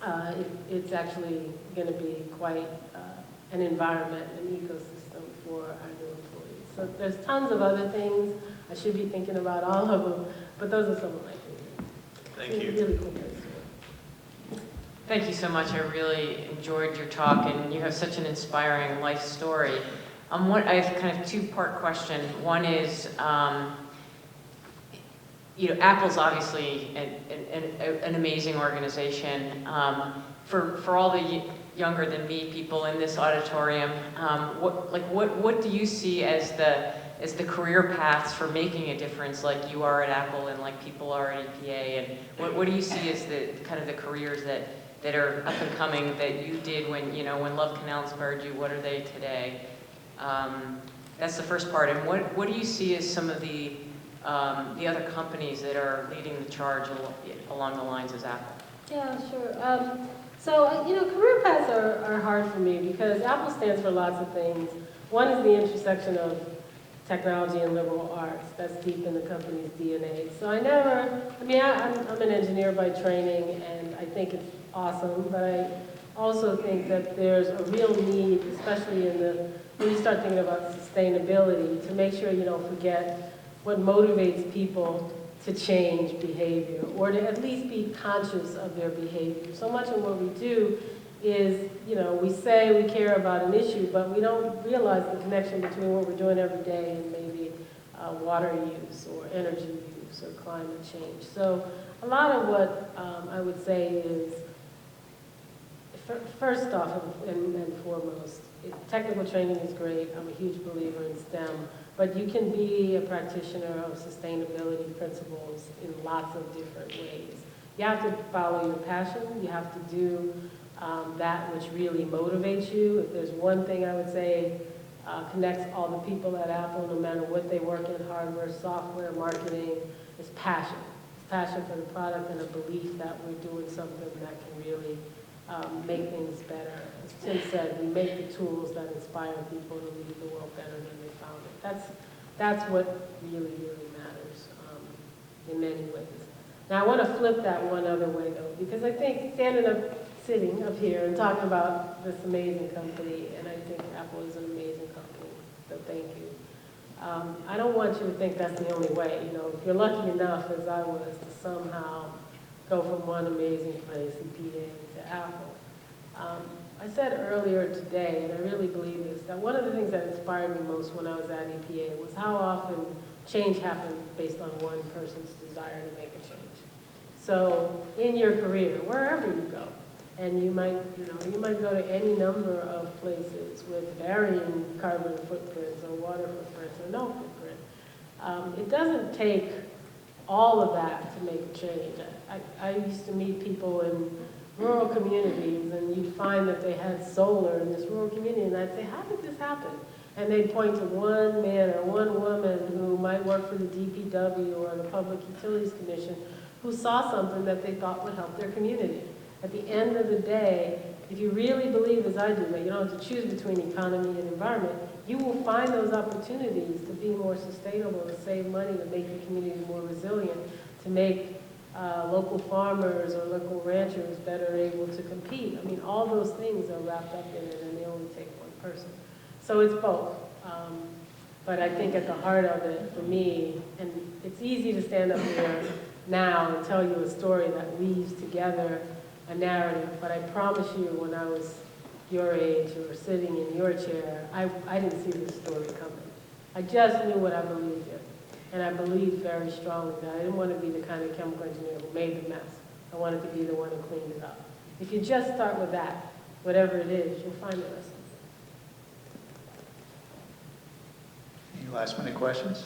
and it's actually going to be quite an environment, an ecosystem for our new employees. So there's tons of other things. I should be thinking about all of them, but those are some of my favorites. Thank you. Really cool place to work. Thank you so much. I really enjoyed your talk, and you have such an inspiring life story. I have kind of two-part question. One is, Apple's obviously an amazing organization. For all the younger than me people in this auditorium, what do you see as the career paths for making a difference, like you are at Apple and like people are at EPA, and what do you see as the kind of the careers that are up and coming that you did when Love Canal inspired you? What are they today? That's the first part. And what do you see as some of the other companies that are leading the charge along the lines as Apple? Yeah, sure. So, career paths are hard for me because Apple stands for lots of things. One is the intersection of technology and liberal arts. That's deep in the company's DNA. So I'm an engineer by training, and I think it's awesome, but I also think that there's a real need, especially when you start thinking about sustainability, to make sure you don't forget what motivates people to change behavior, or to at least be conscious of their behavior. So much of what we do is, we say we care about an issue, but we don't realize the connection between what we're doing every day and maybe water use or energy use or climate change. So a lot of what I would say is, first off and foremost, technical training is great. I'm a huge believer in STEM. But you can be a practitioner of sustainability principles in lots of different ways. You have to follow your passion. You have to do that which really motivates you. If there's one thing I would say connects all the people at Apple, no matter what they work in, hardware, software, marketing, is passion. It's passion for the product and a belief that we're doing something that can really make things better. As Tim said, we make the tools that inspire people to leave the world better than they found it. That's what really, really matters. Now, I want to flip that one other way, though, because I think sitting up here and talking about this amazing company, and I think Apple is an amazing company, so thank you. I don't want you to think that's the only way. You know, if you're lucky enough, as I was, to somehow go from one amazing place, EPA, to Apple. I said earlier today, and I really believe this, that one of the things that inspired me most when I was at EPA was how often change happens based on one person's desire to make a change. So in your career, wherever you go, and you might go to any number of places with varying carbon footprints or water footprints or no footprint. It doesn't take all of that to make a change. I used to meet people in rural communities, and you'd find that they had solar in this rural community, and I'd say, how did this happen? And they'd point to one man or one woman who might work for the DPW or the Public Utilities Commission who saw something that they thought would help their community. At the end of the day, if you really believe, as I do, that you don't have to choose between economy and environment, you will find those opportunities to be more sustainable, to save money, to make your community more resilient, to make local farmers or local ranchers better able to compete. I mean, all those things are wrapped up in it, and they only take one person. So it's both. But I think at the heart of it, for me, and it's easy to stand up here now and tell you a story that weaves together a narrative, but I promise you, when I was your age or sitting in your chair, I didn't see this story coming. I just knew what I believed in. And I believed very strongly that I didn't want to be the kind of chemical engineer who made the mess. I wanted to be the one who cleaned it up. If you just start with that, whatever it is, you'll find the rest of it. Any last minute questions?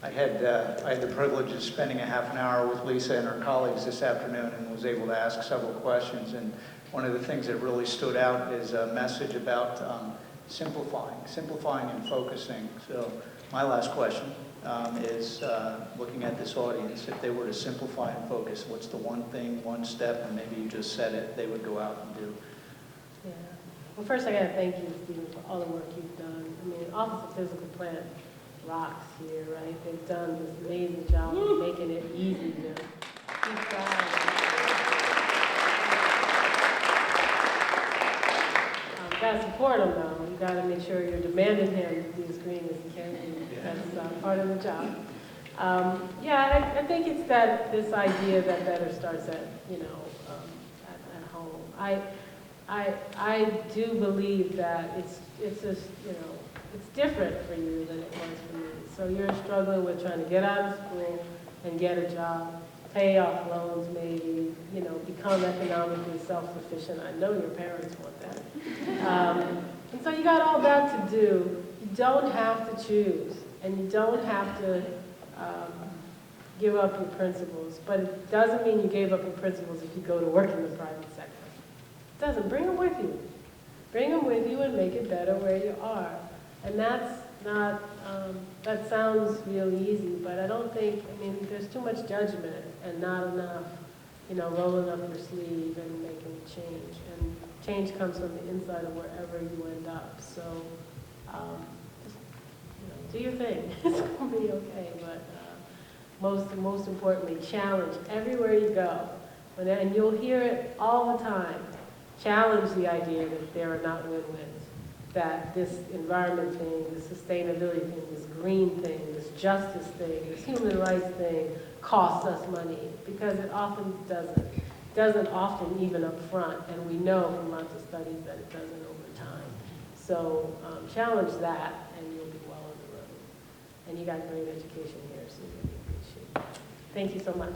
I had the privilege of spending a half an hour with Lisa and her colleagues this afternoon and was able to ask several questions. And one of the things that really stood out is a message about simplifying and focusing. So my last question is looking at this audience, if they were to simplify and focus, what's the one thing, one step, and maybe you just said it, they would go out and do? Yeah. Well, first I got to thank you, Stephen, for all the work you've done. I mean, Office of Physical Plant rocks here, right? They've done this amazing job of making it easy to keep trying. You got to support them, though. You got to make sure you're demanding him to be as green as he can be. That's part of the job. Yeah, I think it's this idea that better starts at home. I do believe that it's just it's different for you than it was for me. So you're struggling with trying to get out of school and get a job, pay off loans maybe, become economically self-sufficient. I know your parents want that. And so you got all that to do. You don't have to choose, and you don't have to give up your principles. But it doesn't mean you gave up your principles if you go to work in the private sector. It doesn't. Bring them with you. Bring them with you and make it better where you are. And that's not, that sounds real easy, but I there's too much judgment and not enough, rolling up your sleeve and making a change. And change comes from the inside of wherever you end up. So, just, do your thing. It's going to be okay. But most importantly, challenge everywhere you go. And you'll hear it all the time. Challenge the idea that there are not win-wins. That this environment thing, this sustainability thing, this green thing, this justice thing, this human rights thing costs us money, because it often doesn't. It doesn't often even up front, and we know from lots of studies that it doesn't over time. So challenge that, and you'll be well on the road. And you got great education here, so you'll be in good shape. Thank you so much.